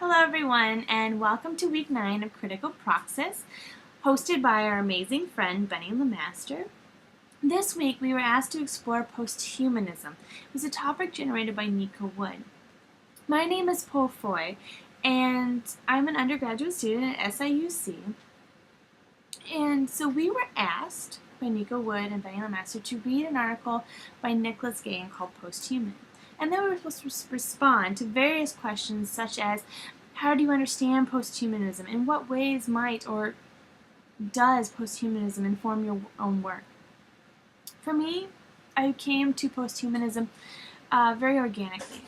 Hello everyone, and welcome to week 9 of Critical Praxis, hosted by our amazing friend Benny LaMaster. This week we were asked to explore posthumanism. It was a topic generated by Nico Wood. My name is Poe Foy, and I'm an undergraduate student at SIUC. And so we were asked by Nico Wood and Benny LaMaster to read an article by Nicholas Gane called Posthuman. And then we were supposed to respond to various questions such as, how do you understand posthumanism? In what ways might or does posthumanism inform your own work? For me, I came to posthumanism very organically.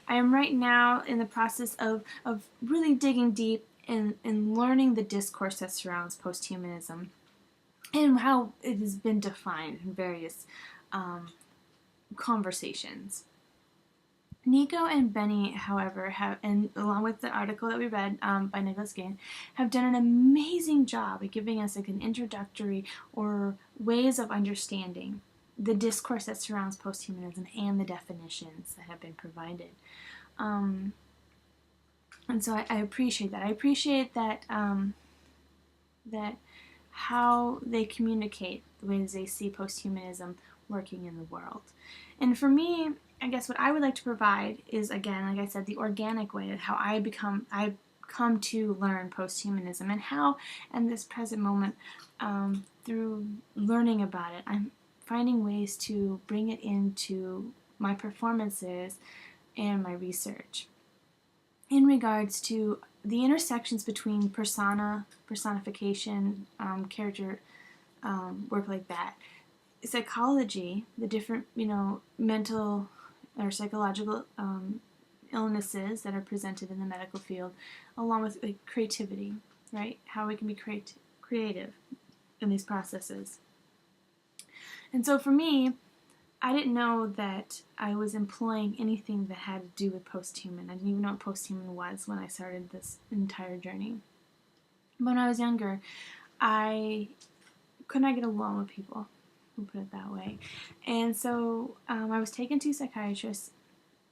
I am right now in the process of really digging deep in learning the discourse that surrounds posthumanism and how it has been defined in various conversations. Nico and Benny, however, and along with the article that we read by Nicholas Gane, have done an amazing job at giving us like an introductory or ways of understanding the discourse that surrounds posthumanism and the definitions that have been provided. And so I appreciate that. I appreciate that that how they communicate the ways they see posthumanism working in the world. And for me, I guess what I would like to provide is, again, like I said, the organic way of how I've come to learn posthumanism, and how, in this present moment, through learning about it, I'm finding ways to bring it into my performances and my research in regards to the intersections between personification, character, work like that, psychology, the different, mental or psychological illnesses that are presented in the medical field, along with creativity, right? How we can be creative in these processes. And so for me, I didn't know that I was employing anything that had to do with posthuman. I didn't even know what posthuman was when I started this entire journey. But when I was younger, I could not get along with people. We'll put it that way. And so I was taken to psychiatrists,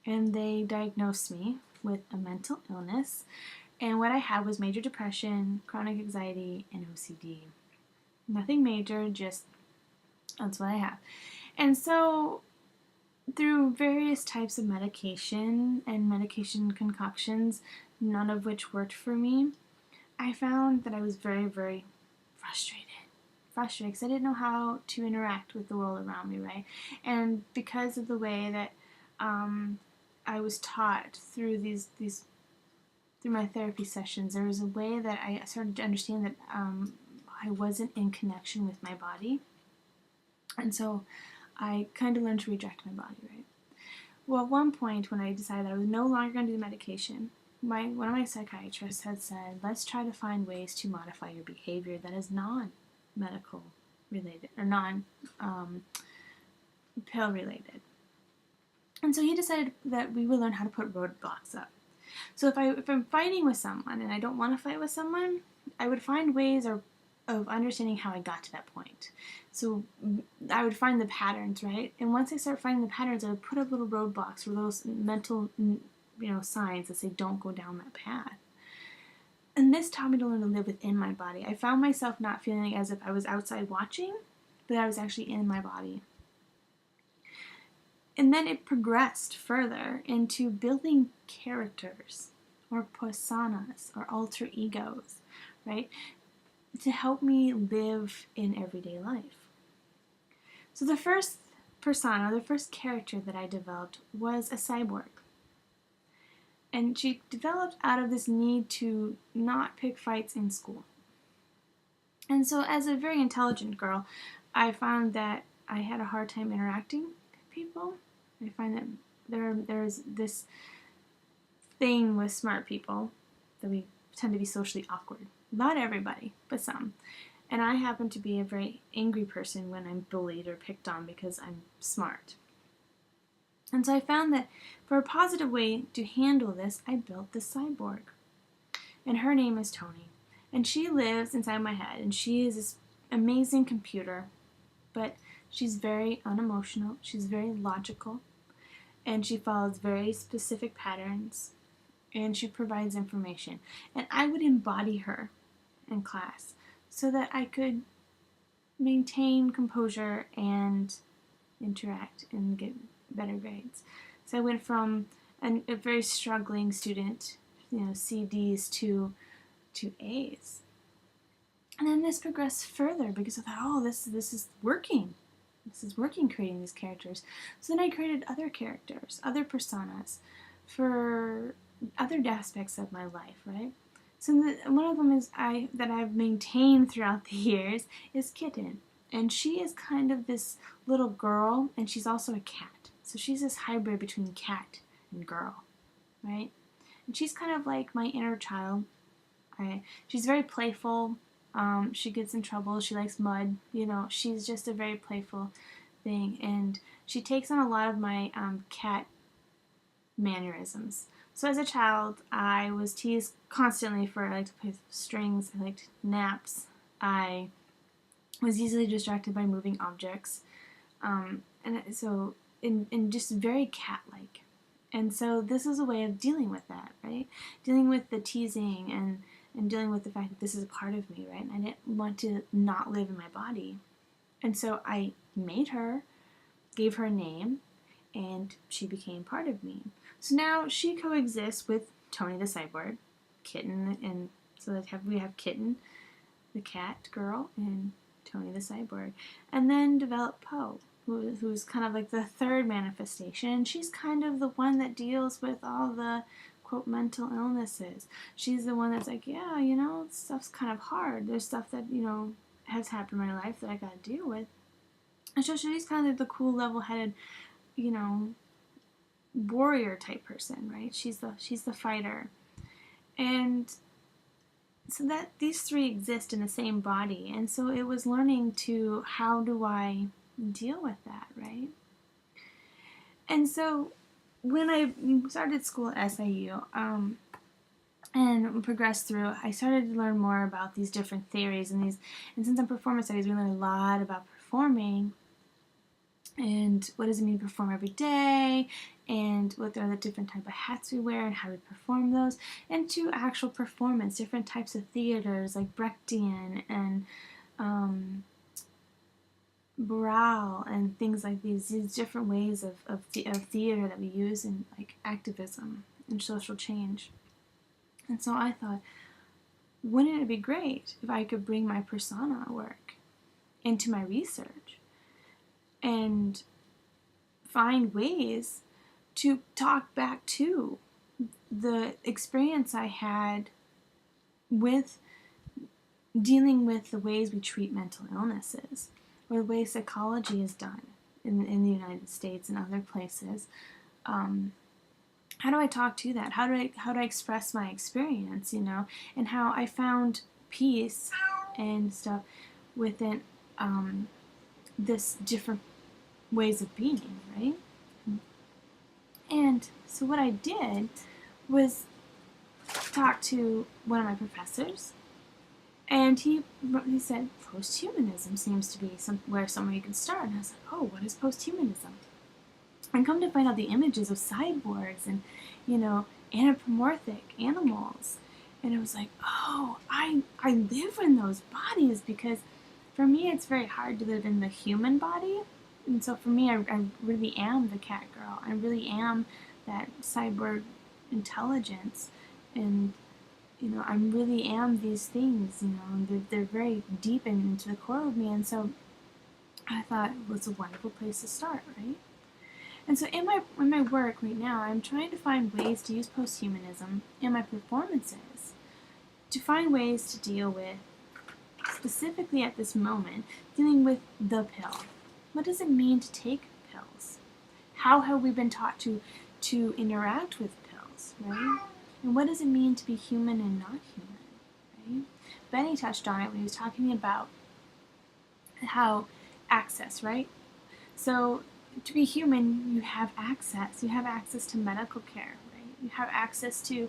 and they diagnosed me with a mental illness. And what I had was major depression, chronic anxiety, and OCD. Nothing major, just that's what I have. And so through various types of medication and medication concoctions, none of which worked for me, I found that I was very, very frustrated because I didn't know how to interact with the world around me, right? And because of the way that I was taught through through my therapy sessions, there was a way that I started to understand that I wasn't in connection with my body. And so I kind of learned to reject my body, right? Well, at one point when I decided that I was no longer going to do the medication, one of my psychiatrists had said, let's try to find ways to modify your behavior that is non-medical related or non-pill related. And so he decided that we would learn how to put roadblocks up. So if I'm fighting with someone and I don't want to fight with someone, I would find ways of understanding how I got to that point. So I would find the patterns, right? And once I start finding the patterns, I would put up little roadblocks or those mental, signs that say don't go down that path. And this taught me to learn to live within my body. I found myself not feeling as if I was outside watching, but I was actually in my body. And then it progressed further into building characters or personas or alter egos, right? To help me live in everyday life. So the first persona, the first character that I developed was a cyborg. And she developed out of this need to not pick fights in school. And so as a very intelligent girl, I found that I had a hard time interacting with people. I find that there's this thing with smart people that we tend to be socially awkward. Not everybody, but some. And I happen to be a very angry person when I'm bullied or picked on because I'm smart. And so I found that for a positive way to handle this, I built this cyborg. And her name is Tony. And she lives inside my head. And she is this amazing computer. But she's very unemotional. She's very logical. And she follows very specific patterns. and she provides information. And I would embody her in class so that I could maintain composure and interact and get better grades. So I went from a very struggling student, CDs to A's. And then this progressed further because I thought, oh, this is working. This is working, creating these characters. So then I created other characters, other personas for other aspects of my life, right? So one of them is that I've maintained throughout the years is Kitten. And she is kind of this little girl, and she's also a cat. So she's this hybrid between cat and girl, right? And she's kind of like my inner child. She's very playful. She gets in trouble. She likes mud. She's just a very playful thing. And she takes on a lot of my cat mannerisms. So as a child, I was teased constantly for I liked to play with strings. I liked naps. I was easily distracted by moving objects. And so, and just very cat-like. And so this is a way of dealing with that, right? Dealing with the teasing and dealing with the fact that this is a part of me, right? And I didn't want to not live in my body. And so I made her, gave her a name, and she became part of me. So now she coexists with Tony the cyborg, Kitten, and so we have Kitten, the cat girl, and Tony the cyborg. And then develop Poe, who's kind of like the third manifestation. She's kind of the one that deals with all the, quote, mental illnesses. She's the one that's like, yeah, stuff's kind of hard. There's stuff that, has happened in my life that I gotta deal with. And so she's kind of like the cool, level-headed, warrior type person, right? She's the fighter. And so that these three exist in the same body. And so it was learning to, how do I deal with that, right? And so when I started school at SIU and progressed through, I started to learn more about these different theories and since I'm performance studies, we learn a lot about performing and what does it mean to perform every day, and what are the different type of hats we wear and how we perform those, and to actual performance, different types of theaters like Brechtian and Boral and things like these different ways of theater that we use in like activism and social change. And so I thought, wouldn't it be great if I could bring my persona work into my research and find ways to talk back to the experience I had with dealing with the ways we treat mental illnesses, or the way psychology is done in the United States and other places. How do I talk to that? How do I express my experience, and how I found peace and stuff within this different ways of being, right? And so what I did was talk to one of my professors, and he said, posthumanism seems to be somewhere you can start. And I was like, oh, what is posthumanism? And come to find out the images of cyborgs and, anthropomorphic animals. And it was like, oh, I live in those bodies, because for me it's very hard to live in the human body. And so for me, I really am the cat girl. I really am that cyborg intelligence. And, I really am these things, and they're very deep into the core of me. And so I thought it was a wonderful place to start, right? And so in my work right now, I'm trying to find ways to use posthumanism in my performances, to find ways to deal with, specifically at this moment, dealing with the pill. What does it mean to take pills? How have we been taught to interact with pills, right? And what does it mean to be human and not human, right? Benny touched on it when he was talking about how access, right? So to be human, you have access. You have access to medical care, right? You have access to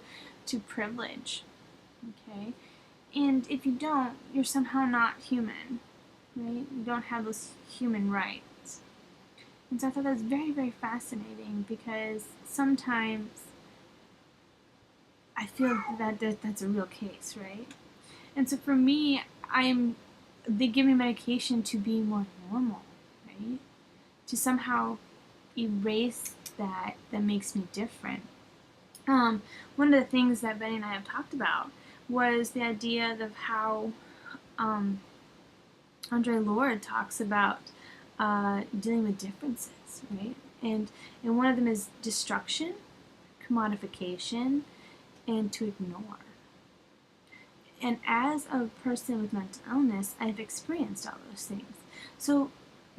privilege, okay? And if you don't, you're somehow not human, right? You don't have those human rights. And so I thought that was very, very fascinating, because sometimes I feel that's a real case, right? And so for me, they give me medication to be more normal, right? To somehow erase that makes me different. One of the things that Benny and I have talked about was the idea of how Andre Lorde talks about dealing with differences, right? And one of them is destruction, commodification, and to ignore. And as a person with mental illness, I've experienced all those things. So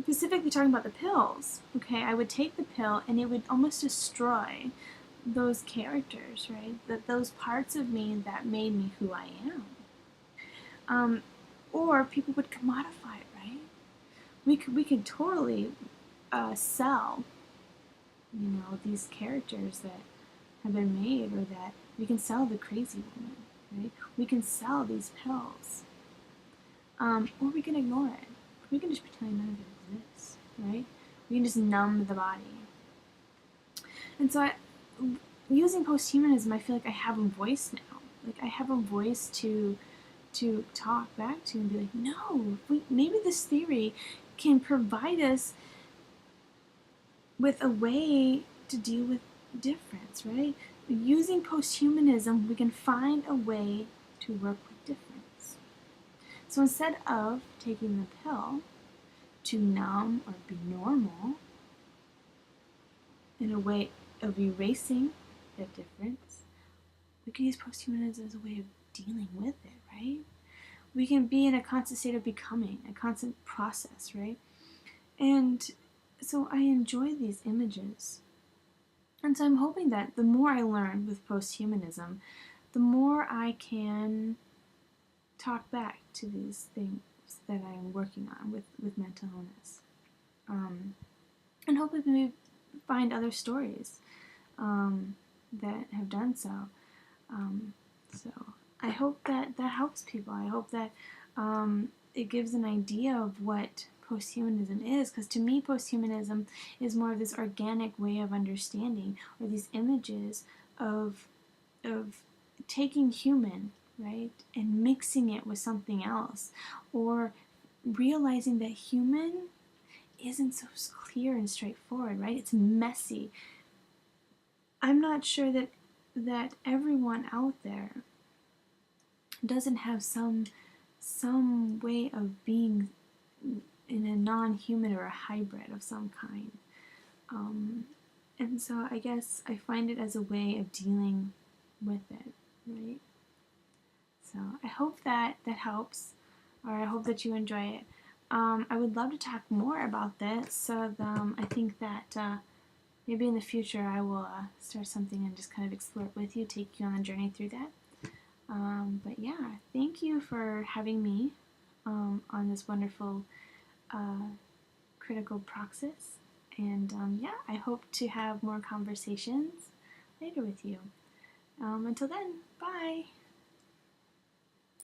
specifically talking about the pills, okay, I would take the pill and it would almost destroy those characters, right? Those parts of me that made me who I am. Or people would commodify it, right? We could totally sell, these characters that have been made, or that we can sell the crazy woman, right? We can sell these pills, or we can ignore it. We can just pretend none of it exists, right? We can just numb the body. And so using posthumanism, I feel like I have a voice now. Like I have a voice to talk back to and be like, no, maybe this theory can provide us with a way to deal with difference, right? Using posthumanism, we can find a way to work with difference. So instead of taking the pill to numb or be normal, in a way of erasing that difference, we can use posthumanism as a way of dealing with it, right? We can be in a constant state of becoming, a constant process, right? And so I enjoy these images. And so I'm hoping that the more I learn with posthumanism, the more I can talk back to these things that I'm working on with mental illness. And hopefully maybe find other stories that have done so. So I hope that helps people. I hope that it gives an idea of what posthumanism is, because to me posthumanism is more of this organic way of understanding, or these images of taking human, right, and mixing it with something else, or realizing that human isn't so clear and straightforward, right? It's messy. I'm not sure that everyone out there doesn't have some way of being in a non-human or a hybrid of some kind. And so I guess I find it as a way of dealing with it, right? So I hope that helps, or I hope that you enjoy it. I would love to talk more about this, so I think that maybe in the future I will start something and just kind of explore it with you, take you on the journey through that. But yeah, thank you for having me on this wonderful Critical Praxis. And yeah, I hope to have more conversations later with you. Until then, bye!